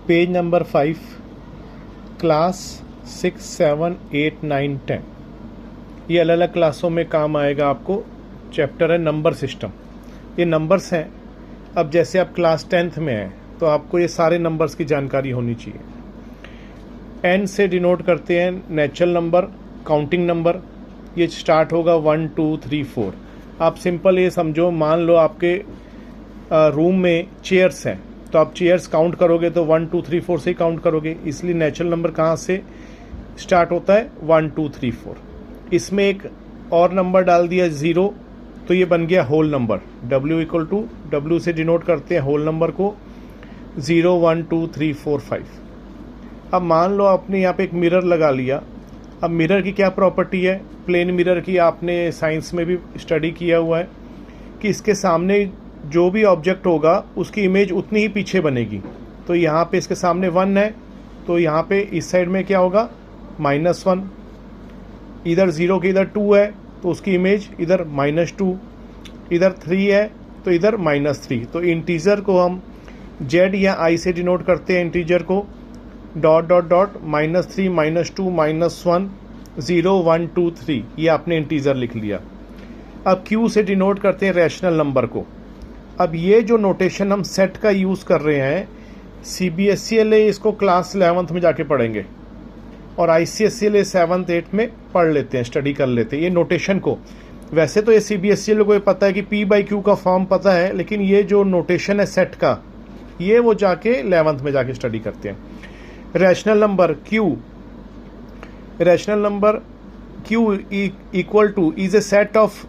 Page number 5, class 6, 7, 8, 9, 10। ये अलग अलग क्लासों में काम आएगा आपको। चैप्टर है नंबर सिस्टम। ये नंबर्स हैं। अब जैसे आप क्लास 10th में हैं तो आपको ये सारे नंबर्स की जानकारी होनी चाहिए। एन से डिनोट करते हैं नेचुरल नंबर, काउंटिंग नंबर। ये स्टार्ट होगा 1, 2, 3, 4। आप सिंपल ये समझो, मान लो आपके रूम में चेयर्स हैं तो आप चेयर्स काउंट करोगे तो 1, 2, 3, 4 से ही काउंट करोगे। इसलिए नेचुरल नंबर कहाँ से स्टार्ट होता है? 1, 2, 3, 4। इसमें एक और नंबर डाल दिया 0 तो ये बन गया होल नंबर। W से डिनोट करते हैं होल नंबर को, 0, 1, 2, 3, 4, 5। अब मान लो आपने यहाँ पे एक मिरर लगा लिया। अब मिरर की क्या प्रॉपर्टी है? प्लेन मिरर की आपने साइंस में भी स्टडी किया हुआ है कि इसके सामने जो भी ऑब्जेक्ट होगा उसकी इमेज उतनी ही पीछे बनेगी। तो यहाँ पे इसके सामने 1 है तो यहाँ पे इस साइड में क्या होगा? -1। इधर 0 के इधर 2 है तो उसकी इमेज इधर -2। इधर 3 है तो इधर -3। तो इंटीजर को हम Z या I से डिनोट करते हैं। Integer co dot dot dot -3, -2, -1, 0, 1, 2, 3। ये आपने इंटीजर लिख लिया। अब Q से डिनोट करते हैं रैशनल नंबर को। अब ये जो नोटेशन हम सेट का यूज़ कर रहे हैं, CBSE इसको क्लास 11th में जाके पढ़ेंगे और ICSE 7th 8th में पढ़ लेते हैं, स्टडी कर लेते हैं ये नोटेशन को। वैसे तो ये CBSE को पता है कि P/Q का फॉर्म पता है, लेकिन ये जो नोटेशन है सेट का, ये वो जाके 11th में जाके स्टडी करते हैं। Rational number Q, rational number Q equal two is a set of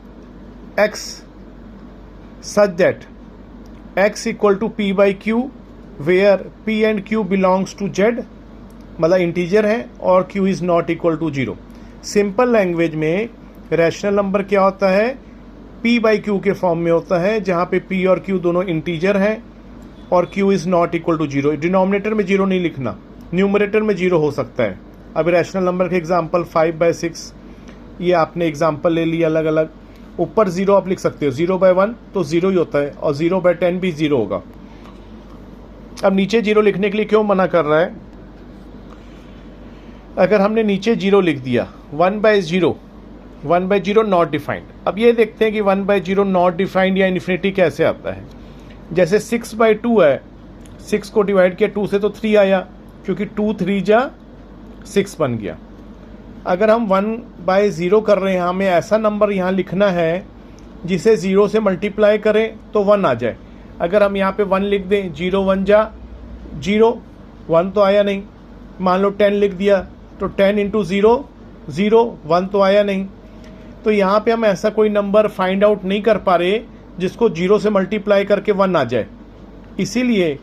X such that X equal to P/Q where P and Q belongs to Z, मतलब इंटीजर है और Q is not equal to 0। Simple language में rational number क्या होता है? P/Q के form में होता है, जहाँ पे P और Q दोनों इंटीजर हैं और Q is not equal to 0। Denominator में 0 नहीं लिखना, न्यूमरेटर में 0 हो सकता है। अब रैशनल नंबर के एग्जाम्पल 5/6, ये आपने एग्जाम्पल ले लिया अलग अलग। ऊपर 0 आप लिख सकते हो, 0/1 तो 0 ही होता है और 0/10 भी 0 होगा। अब नीचे 0 लिखने के लिए क्यों मना कर रहा है? अगर हमने नीचे 0 लिख दिया, 1/0 नॉट डिफाइंड। अब ये देखते हैं कि 1/0 नॉट डिफाइंड या इन्फिनिटी कैसे आता है। जैसे 6/2 है, 6 को डिवाइड किया 2 से तो 3 आया, क्योंकि 2 3 जा 6 बन गया। अगर हम 1/0 कर रहे हैं, हमें ऐसा नंबर यहाँ लिखना है जिसे 0 से मल्टीप्लाई करें तो 1 आ जाए। अगर हम यहाँ पे 1 लिख दें, 0 1 जा 0, 1 तो आया नहीं। मान लो 10 लिख दिया तो 10 × 0, 0, 1 तो आया नहीं। तो यहाँ पे हम ऐसा कोई नंबर फाइंड आउट नहीं कर पा रहे जिसको 0 से मल्टीप्लाई करके 1 आ जाए। इसीलिए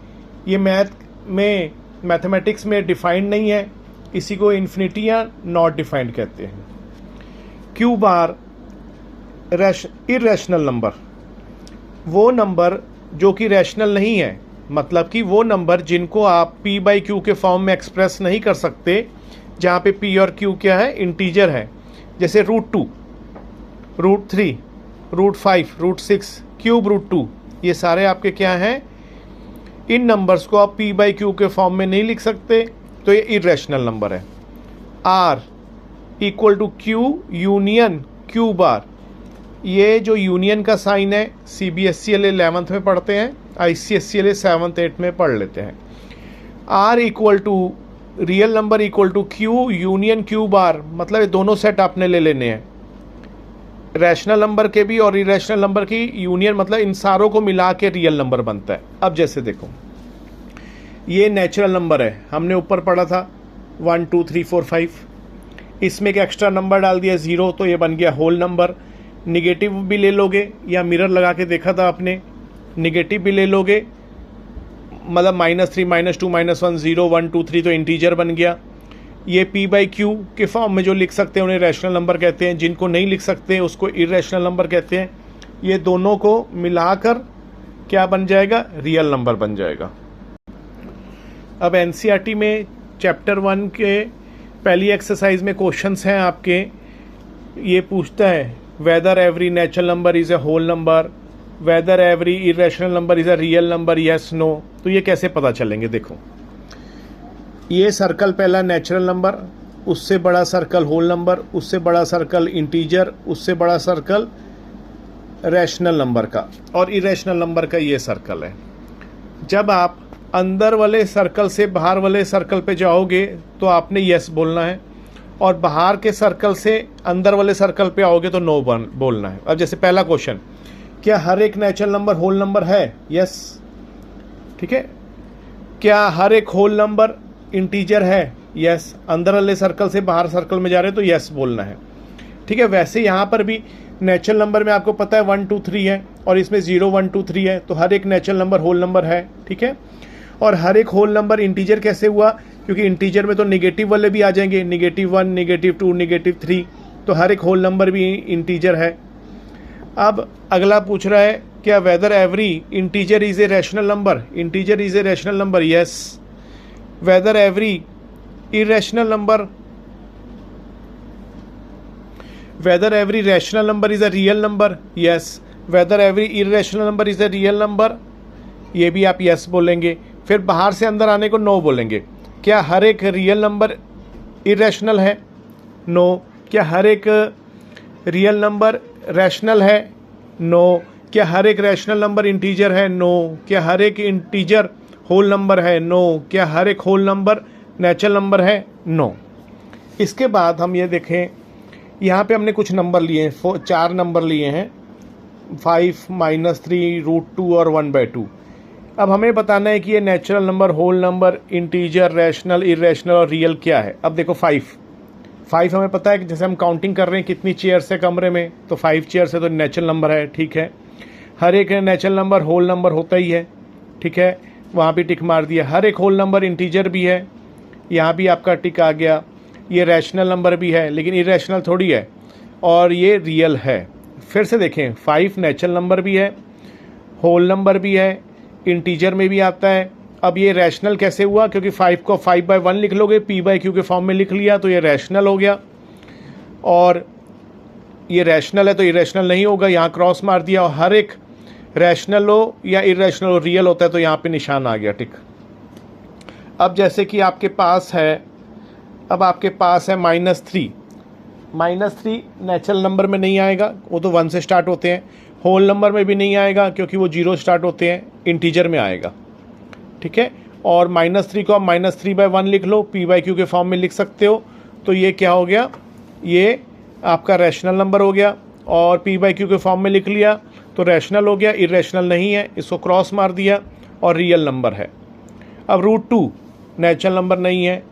ये मैथमेटिक्स में डिफाइंड नहीं है, इसी को इन्फिनिटी या नॉट डिफाइंड कहते हैं। Q बार इरेशनल नंबर, वो नंबर जो कि रैशनल नहीं है, मतलब कि वो नंबर जिनको आप P/Q के फॉर्म में एक्सप्रेस नहीं कर सकते, जहाँ पे P और Q क्या है? इंटीजर है। जैसे √2, √3, √5, √6, ³ √2, ये सारे आपके क्या हैं? इन नंबर्स को आप P/Q के फॉर्म में नहीं लिख सकते, तो ये इरेशनल नंबर है। R equal to Q union Q bar, ये जो यूनियन का साइन है CBSE 11th में पढ़ते हैं, ICSE 7th 8th में पढ़ लेते हैं। R equal to real number equal to Q union Q bar, मतलब ये दोनों सेट आपने ले लेने हैं, रैशनल नंबर के भी और इरेशनल नंबर की यूनियन, मतलब इन सारों को मिला के रियल नंबर बनता है। अब जैसे देखो, ये नेचुरल नंबर है, हमने ऊपर पढ़ा था 1, 2, 3, 4, 5। इसमें एक एक्स्ट्रा नंबर डाल दिया 0 तो ये बन गया होल नंबर। निगेटिव भी ले लोगे, या मिरर लगा के देखा था आपने, निगेटिव भी ले लोगे, मतलब -3, -2, -1, 0, 1, 2, 3 तो इंटीजर बन गया। ये P/Q के फॉर्म में जो लिख सकते हैं उन्हें रैशनल नंबर कहते हैं, जिनको नहीं लिख सकते उसको इरेशनल नंबर कहते हैं। ये दोनों को मिलाकर क्या बन जाएगा? रियल नंबर बन जाएगा। अब NCERT में चैप्टर 1 के पहली एक्सरसाइज में क्वेश्चंस हैं आपके। ये पूछता है whether every natural number is a whole number, whether every irrational number is a real number, yes no. तो ये कैसे पता चलेंगे? देखो, ये सर्कल पहला नेचुरल नंबर, उससे बड़ा सर्कल होल नंबर, उससे बड़ा सर्कल इंटीजर, उससे बड़ा सर्कल रैशनल नंबर का, और इरेशनल नंबर का ये सर्कल है। जब आप अंदर वाले सर्कल से बाहर वाले सर्कल पे जाओगे तो आपने यस बोलना है, और बाहर के सर्कल से अंदर वाले सर्कल पे आओगे तो नो बोलना है। अब जैसे पहला क्वेश्चन, क्या हर एक नेचुरल नंबर होल नंबर है? यस, ठीक है। क्या हर एक होल नंबर इंटीजर है? यस। अंदर वाले सर्कल से बाहर सर्कल में जा रहे हैं तो यस बोलना है, ठीक है। वैसे यहाँ पर भी नेचुरल नंबर में आपको पता है 1 2 3 है, और इसमें 0 1 2 3 है, तो हर एक नेचुरल नंबर होल नंबर है, ठीक है। और हर एक होल नंबर इंटीजर कैसे हुआ? क्योंकि इंटीजर में तो नेगेटिव वाले भी आ जाएंगे, -1, -2, -3, तो हर एक होल नंबर भी इंटीजर है। अब अगला पूछ रहा है, क्या whether every integer is a rational number? Integer is a rational number, yes. Whether every irrational number, whether every rational number is a real number? Yes. whether every irrational number is a real number? ये भी आप yes बोलेंगे। फिर बाहर से अंदर आने को no बोलेंगे। क्या हर एक रियल नंबर इरेशनल है? नो। क्या हर एक रियल नंबर रैशनल है? नो। क्या हर एक रैशनल नंबर इंटीजर है? नो। क्या हर एक इंटीजर होल नंबर है? नो। क्या हर एक होल नंबर नेचुरल नंबर है? नो। इसके बाद हम ये देखें, यहाँ पे हमने कुछ नंबर लिए हैं, 4 नंबर लिए हैं, 5, -3, √2 और 1/2। अब हमें बताना है कि ये natural number, whole number, integer, rational, irrational और रियल क्या है। अब देखो 5 हमें पता है कि जैसे हम काउंटिंग कर रहे हैं कितनी चेयर्स है कमरे में, तो 5 चेयर्स है तो नेचुरल नंबर है, ठीक है। हर एक नेचुरल नंबर होल नंबर होता ही है, ठीक है, वहाँ भी टिक मार दिया। हर एक होल नंबर इंटीजर भी है, यहाँ भी आपका टिक आ गया। ये रैशनल नंबर भी है लेकिन इरेशनल थोड़ी है, और ये रियल है। फिर से देखें, 5 नेचुरल नंबर भी है, होल नंबर भी है, इंटीजर में भी आता है। अब ये रैशनल कैसे हुआ? क्योंकि 5 को 5/1 लिख लोगे, p/q के फॉर्म में लिख लिया तो ये रैशनल हो गया, और ये रैशनल है तो इरेशनल नहीं होगा, यहाँ क्रॉस मार दिया। और हर एक रैशनल हो या इरेशनल हो, रियल होता है तो यहाँ पे निशान आ गया, टिक। अब जैसे कि आपके पास है, अब आपके पास है -3 नेचुरल नंबर में नहीं आएगा, वो तो 1 से स्टार्ट होते हैं। होल नंबर में भी नहीं आएगा क्योंकि वो 0 स्टार्ट होते हैं, इंटीजर में आएगा, ठीक है। और -3 को आप -3/1 लिख लो, p/q के फॉर्म में लिख सकते हो, तो ये क्या हो गया? ये आपका रैशनल नंबर हो गया, और p/q के फॉर्म में लिख लिया तो रैशनल हो गया, इरेशनल नहीं है, इसको क्रॉस मार दिया और रियल नंबर है। अब √2 नेचुरल नंबर नहीं है,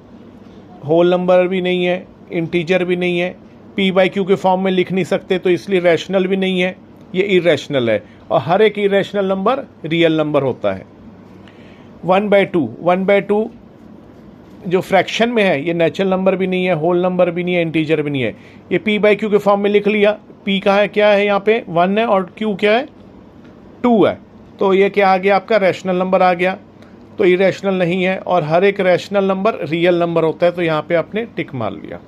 होल नंबर भी नहीं है, इंटीजर भी नहीं है, p/q के फॉर्म में लिख नहीं सकते तो इसलिए रैशनल भी नहीं है, ये इरेशनल है। और हर एक इरेशनल नंबर रियल नंबर होता है। 1/2 जो फ्रैक्शन में है, ये नेचुरल नंबर भी नहीं है, होल नंबर भी नहीं है, इंटीजर भी नहीं है। ये p/q के फॉर्म में लिख लिया, p का है क्या है, यहाँ पे 1 है और q क्या है, 2 है, तो ये क्या आ गया आपका? रैशनल नंबर आ गया, तो इरेशनल नहीं है। और हर एक रैशनल नंबर रियल नंबर होता है, तो यहाँ पे आपने टिक मार लिया।